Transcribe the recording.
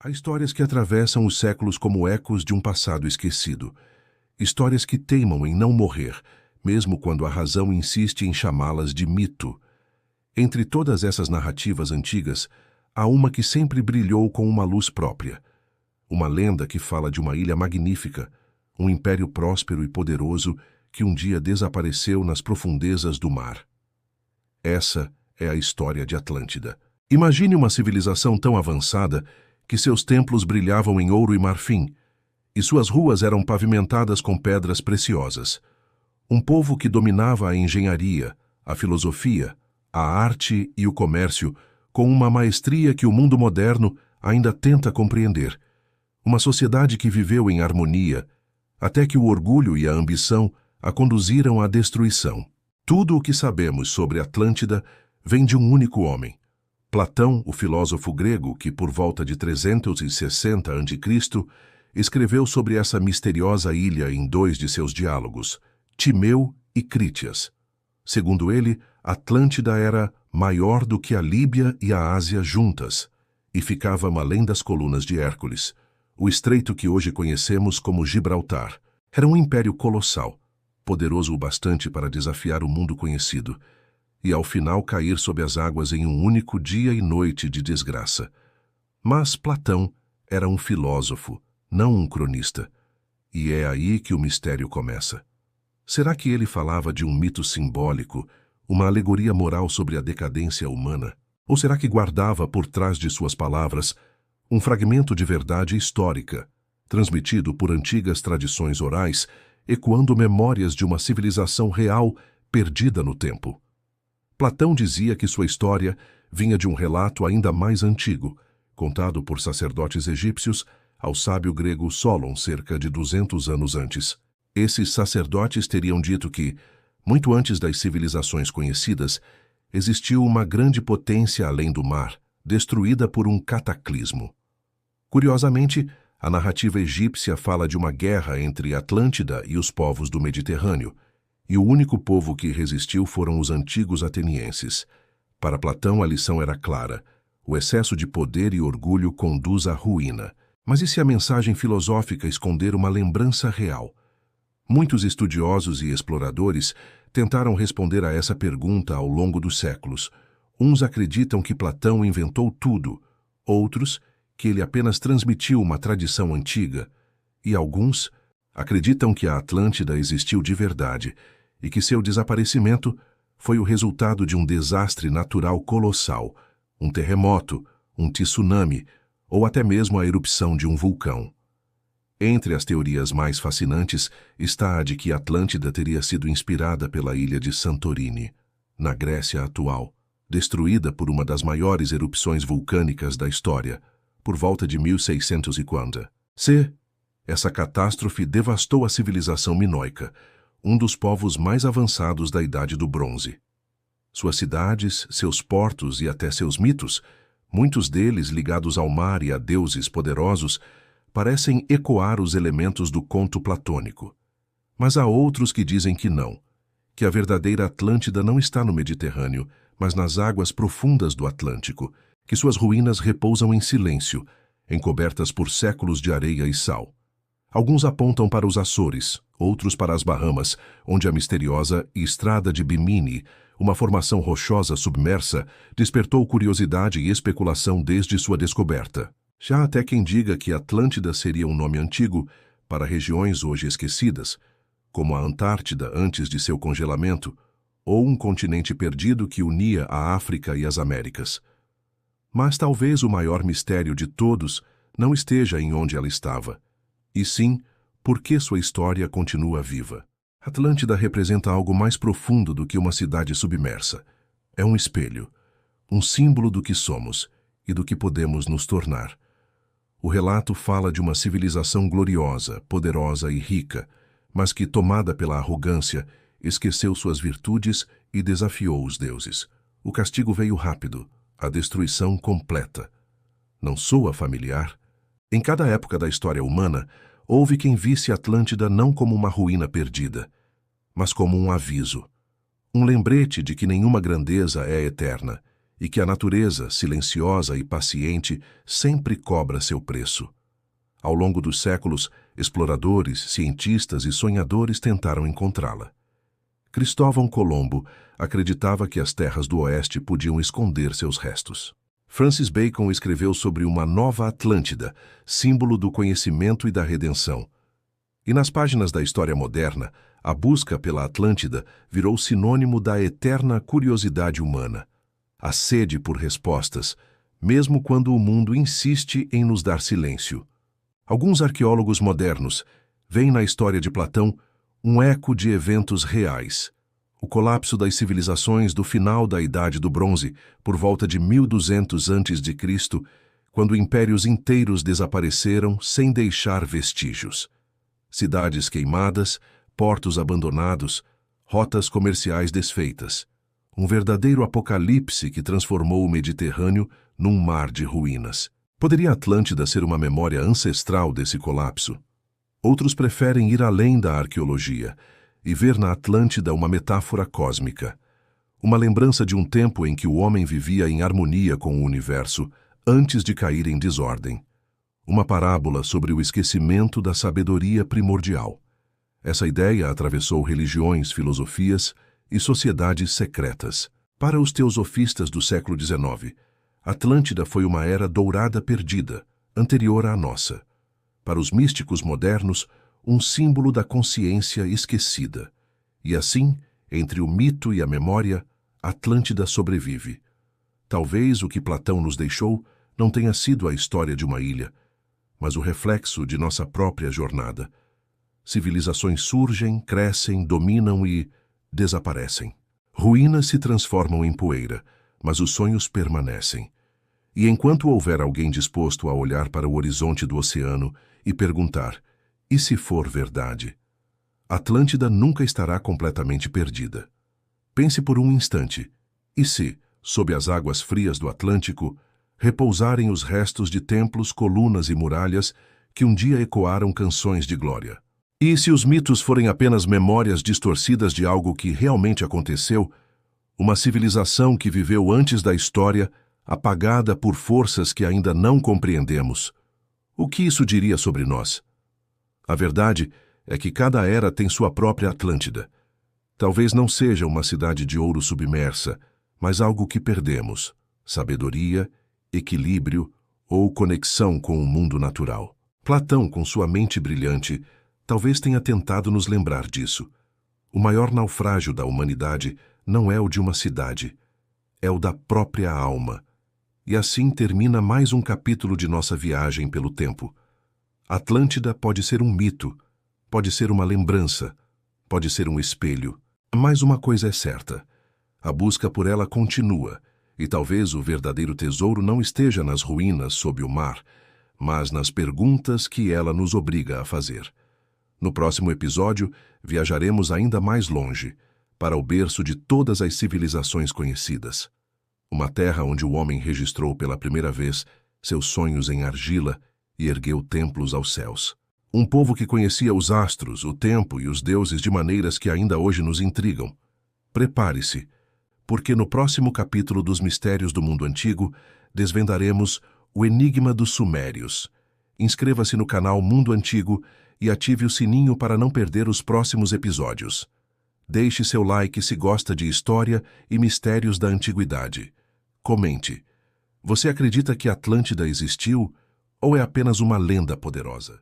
Há histórias que atravessam os séculos como ecos de um passado esquecido. Histórias que teimam em não morrer, mesmo quando a razão insiste em chamá-las de mito. Entre todas essas narrativas antigas, há uma que sempre brilhou com uma luz própria. Uma lenda que fala de uma ilha magnífica, um império próspero e poderoso que um dia desapareceu nas profundezas do mar. Essa é a história de Atlântida. Imagine uma civilização tão avançada que seus templos brilhavam em ouro e marfim, e suas ruas eram pavimentadas com pedras preciosas. Um povo que dominava a engenharia, a filosofia, a arte e o comércio com uma maestria que o mundo moderno ainda tenta compreender. Uma sociedade que viveu em harmonia, até que o orgulho e a ambição a conduziram à destruição. Tudo o que sabemos sobre Atlântida vem de um único homem. Platão, o filósofo grego que, por volta de 360 a.C., escreveu sobre essa misteriosa ilha em 2 de seus diálogos, Timeu e Crítias. Segundo ele, Atlântida era maior do que a Líbia e a Ásia juntas, e ficava além das colunas de Hércules, o estreito que hoje conhecemos como Gibraltar. Era um império colossal, poderoso o bastante para desafiar o mundo conhecido, e ao final cair sob as águas em um único dia e noite de desgraça. Mas Platão era um filósofo, não um cronista, e é aí que o mistério começa. Será que ele falava de um mito simbólico, uma alegoria moral sobre a decadência humana? Ou será que guardava por trás de suas palavras um fragmento de verdade histórica, transmitido por antigas tradições orais, ecoando memórias de uma civilização real perdida no tempo? Platão dizia que sua história vinha de um relato ainda mais antigo, contado por sacerdotes egípcios ao sábio grego Solon cerca de 200 anos antes. Esses sacerdotes teriam dito que, muito antes das civilizações conhecidas, existiu uma grande potência além do mar, destruída por um cataclismo. Curiosamente, a narrativa egípcia fala de uma guerra entre Atlântida e os povos do Mediterrâneo, e o único povo que resistiu foram os antigos atenienses. Para Platão, a lição era clara: o excesso de poder e orgulho conduz à ruína. Mas e se a mensagem filosófica esconder uma lembrança real? Muitos estudiosos e exploradores tentaram responder a essa pergunta ao longo dos séculos. Uns acreditam que Platão inventou tudo, outros que ele apenas transmitiu uma tradição antiga, e alguns acreditam que a Atlântida existiu de verdade e que seu desaparecimento foi o resultado de um desastre natural colossal, um terremoto, um tsunami ou até mesmo a erupção de um vulcão. Entre as teorias mais fascinantes está a de que Atlântida teria sido inspirada pela ilha de Santorini, na Grécia atual, destruída por uma das maiores erupções vulcânicas da história, por volta de 1640. Essa catástrofe devastou a civilização minoica, um dos povos mais avançados da Idade do Bronze. Suas cidades, seus portos e até seus mitos, muitos deles ligados ao mar e a deuses poderosos, parecem ecoar os elementos do conto platônico. Mas há outros que dizem que não, que a verdadeira Atlântida não está no Mediterrâneo, mas nas águas profundas do Atlântico, que suas ruínas repousam em silêncio, encobertas por séculos de areia e sal. Alguns apontam para os Açores, outros para as Bahamas, onde a misteriosa Estrada de Bimini, uma formação rochosa submersa, despertou curiosidade e especulação desde sua descoberta. Já até quem diga que Atlântida seria um nome antigo para regiões hoje esquecidas, como a Antártida antes de seu congelamento, ou um continente perdido que unia a África e as Américas. Mas talvez o maior mistério de todos não esteja em onde ela estava, e sim, por que sua história continua viva. Atlântida representa algo mais profundo do que uma cidade submersa. É um espelho, um símbolo do que somos e do que podemos nos tornar. O relato fala de uma civilização gloriosa, poderosa e rica, mas que, tomada pela arrogância, esqueceu suas virtudes e desafiou os deuses. O castigo veio rápido, a destruição completa. Não soa familiar? Em cada época da história humana, houve quem visse Atlântida não como uma ruína perdida, mas como um aviso, um lembrete de que nenhuma grandeza é eterna e que a natureza, silenciosa e paciente, sempre cobra seu preço. Ao longo dos séculos, exploradores, cientistas e sonhadores tentaram encontrá-la. Cristóvão Colombo acreditava que as terras do Oeste podiam esconder seus restos. Francis Bacon escreveu sobre uma nova Atlântida, símbolo do conhecimento e da redenção. E nas páginas da história moderna, a busca pela Atlântida virou sinônimo da eterna curiosidade humana, a sede por respostas, mesmo quando o mundo insiste em nos dar silêncio. Alguns arqueólogos modernos veem na história de Platão um eco de eventos reais. O colapso das civilizações do final da Idade do Bronze, por volta de 1200 a.C., quando impérios inteiros desapareceram sem deixar vestígios. Cidades queimadas, portos abandonados, rotas comerciais desfeitas. Um verdadeiro apocalipse que transformou o Mediterrâneo num mar de ruínas. Poderia a Atlântida ser uma memória ancestral desse colapso? Outros preferem ir além da arqueologia e ver na Atlântida uma metáfora cósmica, uma lembrança de um tempo em que o homem vivia em harmonia com o universo antes de cair em desordem. Uma parábola sobre o esquecimento da sabedoria primordial. Essa ideia atravessou religiões, filosofias e sociedades secretas. Para os teosofistas do século XIX, Atlântida foi uma era dourada perdida, anterior à nossa. Para os místicos modernos, um símbolo da consciência esquecida. E assim, entre o mito e a memória, Atlântida sobrevive. Talvez o que Platão nos deixou não tenha sido a história de uma ilha, mas o reflexo de nossa própria jornada. Civilizações surgem, crescem, dominam e desaparecem. Ruínas se transformam em poeira, mas os sonhos permanecem. E enquanto houver alguém disposto a olhar para o horizonte do oceano e perguntar, e se for verdade? Atlântida nunca estará completamente perdida. Pense por um instante, e se, sob as águas frias do Atlântico, repousarem os restos de templos, colunas e muralhas que um dia ecoaram canções de glória? E se os mitos forem apenas memórias distorcidas de algo que realmente aconteceu, uma civilização que viveu antes da história, apagada por forças que ainda não compreendemos? O que isso diria sobre nós? A verdade é que cada era tem sua própria Atlântida. Talvez não seja uma cidade de ouro submersa, mas algo que perdemos: sabedoria, equilíbrio ou conexão com o mundo natural. Platão, com sua mente brilhante, talvez tenha tentado nos lembrar disso. O maior naufrágio da humanidade não é o de uma cidade, é o da própria alma. E assim termina mais um capítulo de nossa viagem pelo tempo. Atlântida pode ser um mito, pode ser uma lembrança, pode ser um espelho. Mas uma coisa é certa: a busca por ela continua, e talvez o verdadeiro tesouro não esteja nas ruínas sob o mar, mas nas perguntas que ela nos obriga a fazer. No próximo episódio, viajaremos ainda mais longe, para o berço de todas as civilizações conhecidas. Uma terra onde o homem registrou pela primeira vez seus sonhos em argila e ergueu templos aos céus. Um povo que conhecia os astros, o tempo e os deuses de maneiras que ainda hoje nos intrigam. Prepare-se, porque no próximo capítulo dos Mistérios do Mundo Antigo, desvendaremos o enigma dos Sumérios. Inscreva-se no canal Mundo Antigo e ative o sininho para não perder os próximos episódios. Deixe seu like se gosta de história e mistérios da antiguidade. Comente. Você acredita que Atlântida existiu ou é apenas uma lenda poderosa?